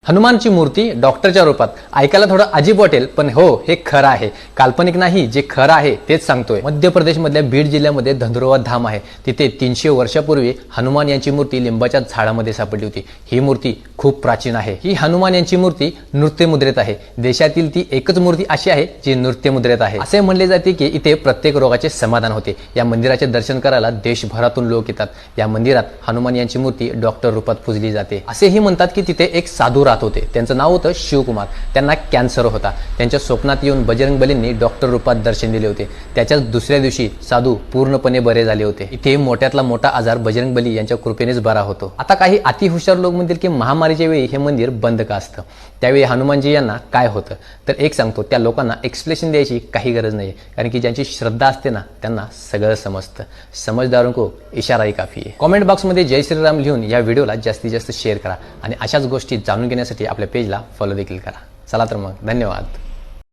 हनुमानची मूर्ती डॉक्टरच्या रूपात ऐकायला थोडं अजीब वाटेल, पण हो, हे खरं आहे. काल्पनिक नाही, जे खरं आहे तेच सांगतोय. मध्य प्रदेशमधल्या बीड जिल्ह्यामध्ये धंधुरवा धाम आहे. तिथे 300 वर्षापूर्वी हनुमान यांची मूर्ती लिंबाच्या झाडामध्ये सापडली होती. ही मूर्ती खूप प्राचीन आहे. ही हनुमान यांची मूर्ती नृत्य मुद्रेत आहे. देशातील ती एकच मूर्ती अशी आहे जी नृत्य मुद्रेत आहे. असे म्हणले जाते की इथे प्रत्येक रोगाचे समाधान होते. या मंदिराचे दर्शन करायला देशभरातून लोक येतात. या मंदिरात हनुमान यांची मूर्ती डॉक्टर रूपात पूजली जाते. असेही म्हणतात की तिथे एक साधू होते. त्यांचं नाव होतं शिवकुमार. त्यांना कॅन्सर होता. त्यांच्या स्वप्नात येऊन बजरंग बलींनी डॉक्टर रूपात दर्शन दिले होते. त्याच्याच दुसऱ्या दिवशी साधू पूर्णपणे बरे झाले होते. इथे मोठ्यातला मोठा आजार बजरंग बली यांच्या कृपेनेच बरा होतो. आता काही अति हुशार लोक म्हणतील की महामारीच्या वेळी हे मंदिर बंद का असतं? त्यावेळी हनुमानजी यांना काय होतं? तर एक सांगतो, त्या लोकांना एक्सप्लेनेशन द्यायची काही गरज नाही, कारण की ज्यांची श्रद्धा असते ना, त्यांना सगळं समजतं. समजदारों को इशारा ही काफी आहे. कॉमेंट बॉक्समध्ये जय श्रीराम लिहून या व्हिडिओला जास्तीत जास्त शेअर करा आणि अशाच गोष्टी जाणून घेण्यासाठी आपल्या पेजला फॉलो देखील करा. चला तर मग, धन्यवाद.